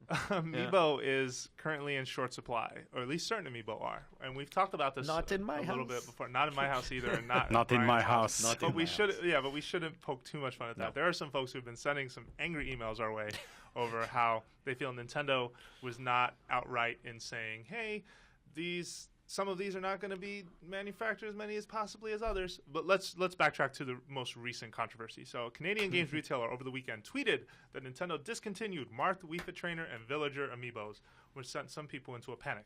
Amiibo is currently in short supply, or at least certain Amiibo are. And we've talked about this Not in my little house. bit before. Not in my house either, and not Not in my house. Not But in we my should, house. yeah, but we shouldn't poke too much fun at that. No. There are some folks who've been sending some angry emails our way over how they feel Nintendo was not outright in saying, "Hey, some of these are not going to be manufactured as many as possibly as others." But let's backtrack to the most recent controversy. So, a Canadian games retailer over the weekend tweeted that Nintendo discontinued Marth, Wii Fit Trainer, and Villager amiibos, which sent some people into a panic.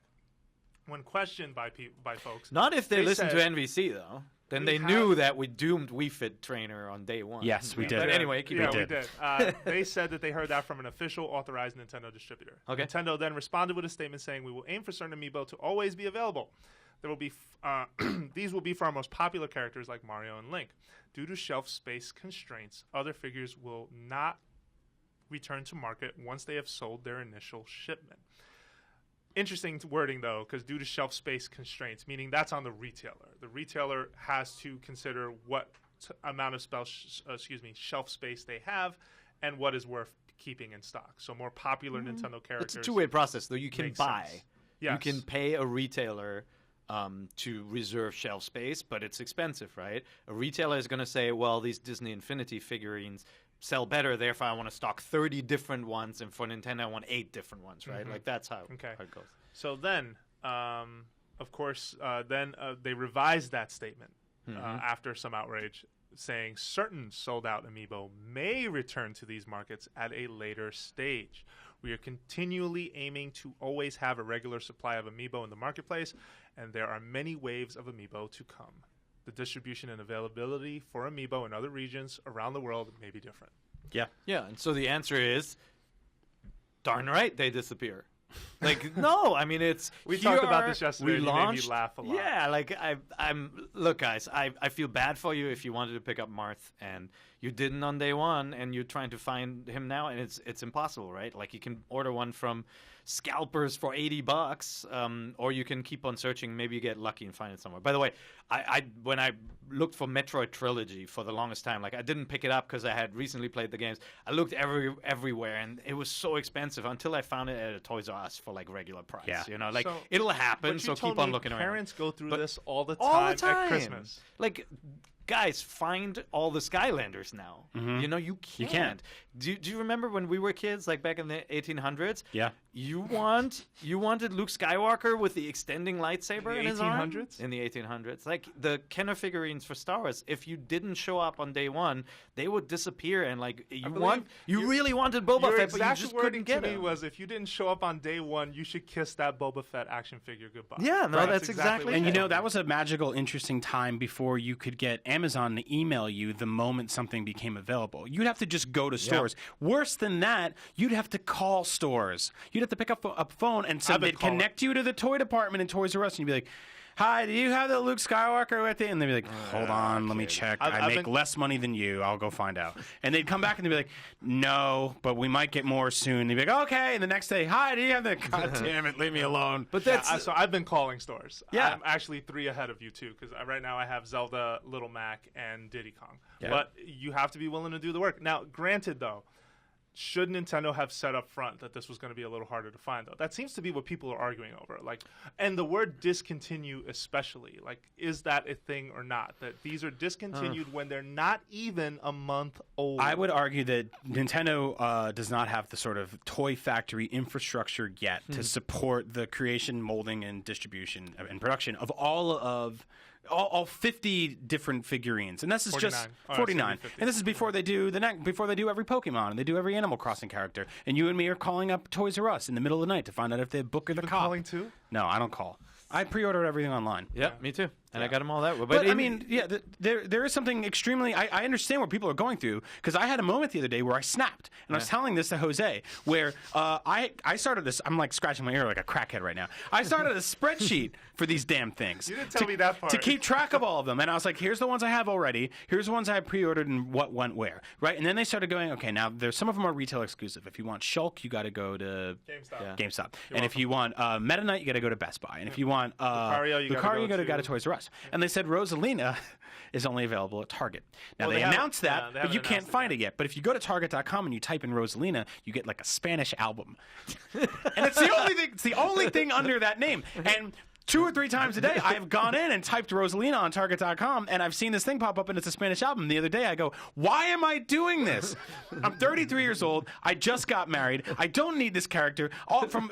When questioned by folks, Not if they listened said, to NVC, though. Then "We they have- knew that we doomed Wii Fit Trainer on day one. Yes, we did. But anyway, keep yeah, going. we did. They said that they heard that from an official authorized Nintendo distributor. Okay. Nintendo then responded with a statement saying, "We will aim for certain amiibo to always be available. There will be these will be for our most popular characters like Mario and Link. Due to shelf space constraints, other figures will not return to market once they have sold their initial shipment." Interesting wording, though, because due to shelf space constraints, meaning that's on the retailer. The retailer has to consider what amount of shelf space they have and what is worth keeping in stock. So more popular Nintendo characters. It's a two-way process, though. You can makes buy. sense. You Yes. can pay a retailer to reserve shelf space, but it's expensive, right? A retailer is going to say, well, these Disney Infinity figurines sell better, therefore I want to stock 30 different ones, and for Nintendo I want 8 different ones, right? Like that's how it goes. So then, of course, they revised that statement after some outrage, saying certain sold-out Amiibo may return to these markets at a later stage. We are continually aiming to always have a regular supply of Amiibo in the marketplace, and there are many waves of Amiibo to come. The distribution and availability for Amiibo in other regions around the world may be different. Yeah. Yeah, and so the answer is, darn right, they disappear. Like, no, I mean, it's We here talked about are- this yesterday, We and you made me launched, laugh a lot. Yeah, like I'm. Look, guys, I feel bad for you if you wanted to pick up Marth and you didn't on day one, and you're trying to find him now, and it's impossible, right? Like you can order one from Scalpers for $80, or you can keep on searching. Maybe you get lucky and find it somewhere. By the way, I when I looked for Metroid Trilogy for the longest time, like I didn't pick it up because I had recently played the games. I looked everywhere, and it was so expensive until I found it at a Toys R Us for like regular price. Yeah. You know, like So- it'll happen. But you So told keep on me looking around. Parents go through But this all the all the time time at Christmas. Like, guys, find all the Skylanders now. You know, you can't. You can't. Do you remember when we were kids, like back in the 1800s? Yeah. You wanted Luke Skywalker with the extending lightsaber in his arm? 1800s? In the 1800s. Like, the Kenner figurines for Star Wars, if you didn't show up on day one, they would disappear. And, like, you really wanted Boba Your Fett, but you exact just wording couldn't get to me him. was, if you didn't show up on day one, you should kiss that Boba Fett action figure goodbye. Yeah, no, that's exactly what And you you know, told that me. was a magical, interesting time before you could get Amazon to email you the moment something became available. You'd have to just go to stores. Worse than that, you'd have to call stores. You'd have to pick up a phone and I've been they'd connect you to the toy department in Toys R Us, and you'd be like, "Hi, do you have the Luke Skywalker with you?" And they'd be like, "Hold on, let me check. I I've make been- less money than you. I'll go find out." And they'd come back and they'd be like, "No, but we might get more soon." They'd be like, "Okay." And the next day, "Hi, do you have the?" God damn it, leave me alone. But Yeah, that's... so I've been calling stores. Yeah. I'm actually 3 ahead of you, too, because right now I have Zelda, Little Mac, and Diddy Kong. Yeah. But you have to be willing to do the work. Now, granted, though, should Nintendo have said up front that this was going to be a little harder to find, though? That seems to be what people are arguing over. Like, and the word discontinue especially. Like, is that a thing or not? That these are discontinued when they're not even a month old. I would argue that Nintendo does not have the sort of toy factory infrastructure yet to support the creation, molding, and distribution and production of all 50 different figurines, and this is 49. just Oh, 49. it's 50. And this is before they do before they do every Pokemon and they do every Animal Crossing character. And you and me are calling up Toys R Us in the middle of the night to find out if they book or the been cop. calling too? No, I don't call. I pre-ordered everything online. Yeah, me too. And I got them all that way. But I mean, yeah, there is something extremely. I understand what people are going through, because I had a moment the other day where I snapped, and I was telling this to Jose, where I started this. I'm like scratching my ear like a crackhead right now. I started a spreadsheet for these damn things. You didn't tell me that part. To keep track of all of them, and I was like, here's the ones I have already. Here's the ones I pre-ordered and what went where, right? And then they started going, okay, now there's some of them are retail exclusive. If you want Shulk, you got to go to GameStop. GameStop. And if you want Meta Knight, you got to go to Best Buy. And if you want Lucario, you gotta you go got to Toys R Us. Amiibos. And they said Rosalina is only available at Target. Now, Well, they they haven't- announced that, yeah, they but haven't you can't announced it find yet. it yet. But if you go to Target.com and you type in Rosalina, you get like a Spanish album. And it's the only thing under that name. And 2 or 3 times a day, I've gone in and typed Rosalina on Target.com, and I've seen this thing pop up, and it's a Spanish album. The other day, I go, why am I doing this? I'm 33 years old. I just got married. I don't need this character.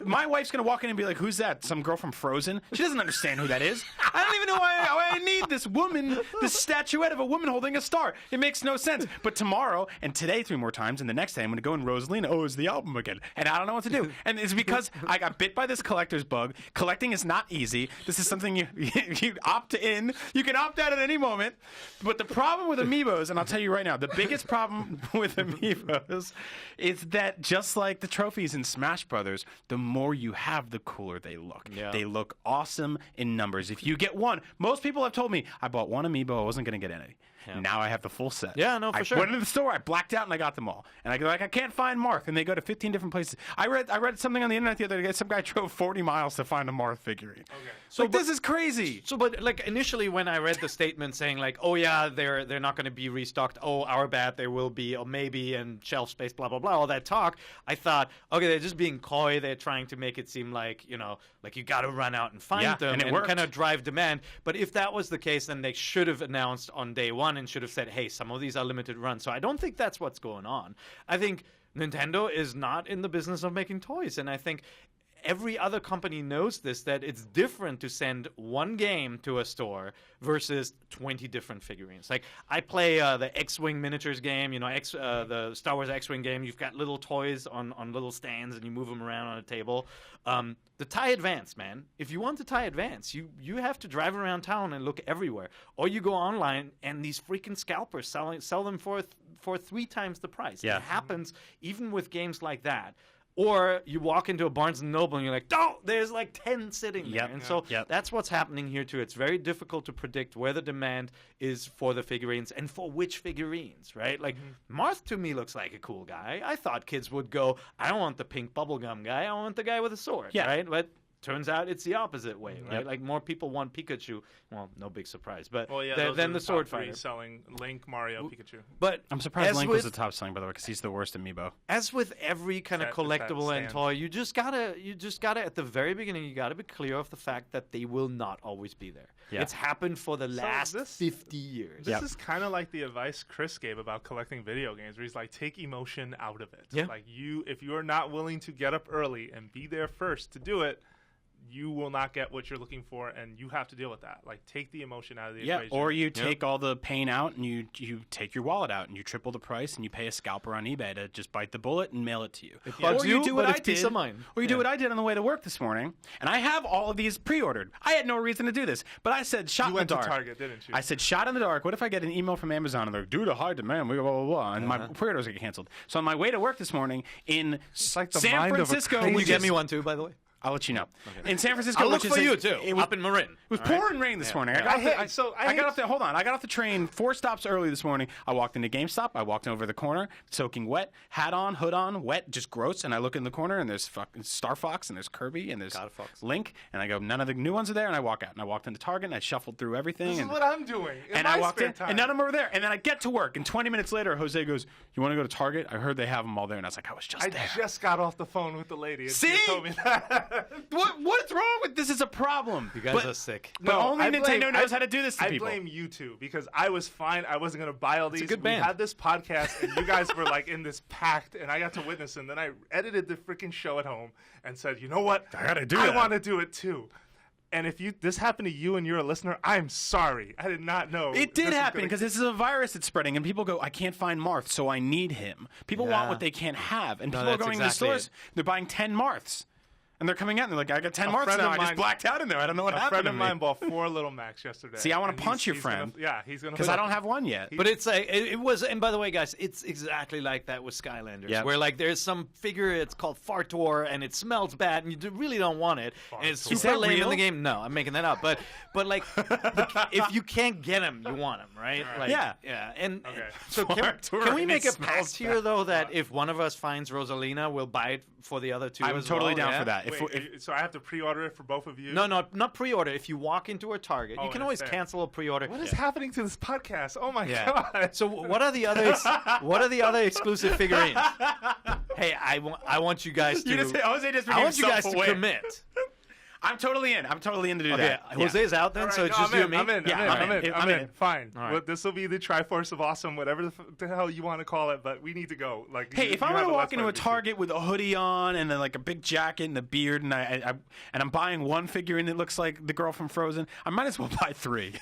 My wife's going to walk in and be like, who's that? Some girl from Frozen? She doesn't understand who that is. I don't even know why I need this woman, this statuette of a woman holding a star. It makes no sense. But tomorrow, and today 3 more times, and the next day, I'm going to go in Rosalina. Oh, it's the album again. And I don't know what to do. And it's because I got bit by this collector's bug. Collecting is not easy. This is something you opt in. You can opt out at any moment. But the problem with Amiibos, and I'll tell you right now, the biggest problem with Amiibos is that just like the trophies in Smash Brothers, the more you have, the cooler they look. Yeah. They look awesome in numbers. If you get one, most people have told me, I bought one Amiibo, I wasn't going to get any. Now I have the full set. Yeah, no, for I sure. went into the store, I blacked out, and I got them all. And I go like, I can't find Marth, and they go to 15 different places. I read something on the internet the other day. Some guy drove 40 miles to find a Marth figurine. Okay. So this is crazy. So, but like initially when I read the statement saying like, oh yeah, they're not going to be restocked. Oh, our bad, there will be, or maybe, and shelf space, blah blah blah, all that talk. I thought, okay, they're just being coy. They're trying to make it seem like like you got to run out and find them and it worked. kind of drive demand. But if that was the case, then they should have announced on day one and should have said, hey, some of these are limited runs. So I don't think that's what's going on. I think Nintendo is not in the business of making toys, and I think every other company knows this, that it's different to send one game to a store versus 20 different figurines. Like, I play the X-Wing miniatures game, the Star Wars X-Wing game. You've got little toys on little stands, and you move them around on a table. The TIE Advance, man. If you want the TIE Advance, you have to drive around town and look everywhere. Or you go online, and these freaking scalpers sell them for 3 times the price. Yeah. It happens even with games like that. Or you walk into a Barnes & Noble and you're like, oh, there's like 10 sitting there. Yep. And so that's what's happening here too. It's very difficult to predict where the demand is for the figurines and for which figurines, right? Like, Marth to me looks like a cool guy. I thought kids would go, I don't want the pink bubblegum guy. I want the guy with a sword, right? But turns out it's the opposite way, right? Yep. Like, more people want Pikachu. Well, no big surprise. But those then are the top sword 3 fighter. selling Link, Mario, Pikachu. But I'm surprised as Link with- was the top selling, by the way, because he's the worst Amiibo. As with every kind of It's that collectible and stand. toy, you just gotta at the very beginning, you gotta be clear of the fact that they will not always be there. Yeah. It's happened for the last this- 50 years. This is kind of like the advice Chris gave about collecting video games, where he's like, take emotion out of it. Yeah. Like, if you are not willing to get up early and be there first to do it, you will not get what you're looking for, and you have to deal with that. Like, take the emotion out of the equation. Or you take all the pain out, and you take your wallet out, and you triple the price, and you pay a scalper on eBay to just bite the bullet and mail it to you. bugs Or you you, do but what it's I peace did. of mind. Or you do what I did on the way to work this morning, and I have all of these pre-ordered. I had no reason to do this, but I said, shot You in the went to dark. Target, didn't you? I said, shot in the dark. What if I get an email from Amazon and they're like, due to high demand, blah, blah, blah, blah, and my pre-orders get canceled. So on my way to work this morning in like the San mind of a Francisco, crazy- Can you which get is- me one too, by the way? I'll let you know. In San Francisco, I'll look which for is you too, it was, up in Marin. it was pouring rain this morning. I got off the train 4 stops early this morning. I walked into GameStop. I walked over the corner, soaking wet, hat on, hood on, wet, just gross. And I look in the corner, and there's fucking Star Fox, and there's Kirby, and there's Link. And I go, none of the new ones are there. And I walk out. And I walked into Target, and I shuffled through everything. This is and what I'm doing. and I walked in, and none of them were there. And then I get to work, and 20 minutes later, Jose goes, "You want to go to Target? I heard they have them all there." And I was like, "I was just there." I just got off the phone with the lady. And See? She told me that. What's wrong with this? Is a problem. You guys are sick. But only I Nintendo blame- knows how to do this to I people. blame you two, because I was fine. I wasn't going to buy all these. good We band. had this podcast, and you guys were like in this pact, and I got to witness. And then I edited the freaking show at home and said, you know what? I gotta do I that. want to do it too. And if this happened to you and you're a listener, I'm sorry. I did not know. It this did was happen gonna- because this is a virus that's spreading, and people go, "I can't find Marth, so I need him." People want what they can't have, and people are that's going exactly to the stores. They're buying 10 Marths, and they're coming out and they're like, "I got 10 Marths friend now. of I just mine- blacked out in there. I don't know what A happened friend to of me." mine bought 4 Little Macs yesterday. See, I wanna and punch your he's gonna- friend. he's going to. Because I don't have one yet. But it's like it was, and by the way, guys, it's exactly like that with Skylanders, Yep. where like there's some figure, it's called Fartor, and it smells bad, and you really don't want it, and it's Fartor. Is super that lame in real? the game. No, I'm making that up, but like if you can't get them, you want them, right? Like, Yeah. and Okay. so Fartor, can we and make it a pact smells here though that if one of us finds Rosalina, we'll buy it for the other two? I'm as totally well? down Yeah? for that. So I have to pre-order it for both of you? No, not pre-order. If you walk into a Target, you can always fair. cancel a pre-order. What is happening to this podcast? Oh my Yeah. god! So what are the other exclusive figurines? Hey, I want you guys to. Jose just I want you guys to self-aware. commit. I'm totally in. I'm totally in to do Okay, that. Jose's out then, All so right, it's no, just you and me. I'm in. Yeah, I'm in. Fine. All right. Well, this will be the Triforce of Awesome, whatever the hell you want to call it. But we need to go. Like, Hey, if I'm going gonna to walk into a Target with a hoodie on and then like a big jacket and a beard, and I'm buying one figurine that looks like the girl from Frozen, I might as well buy 3.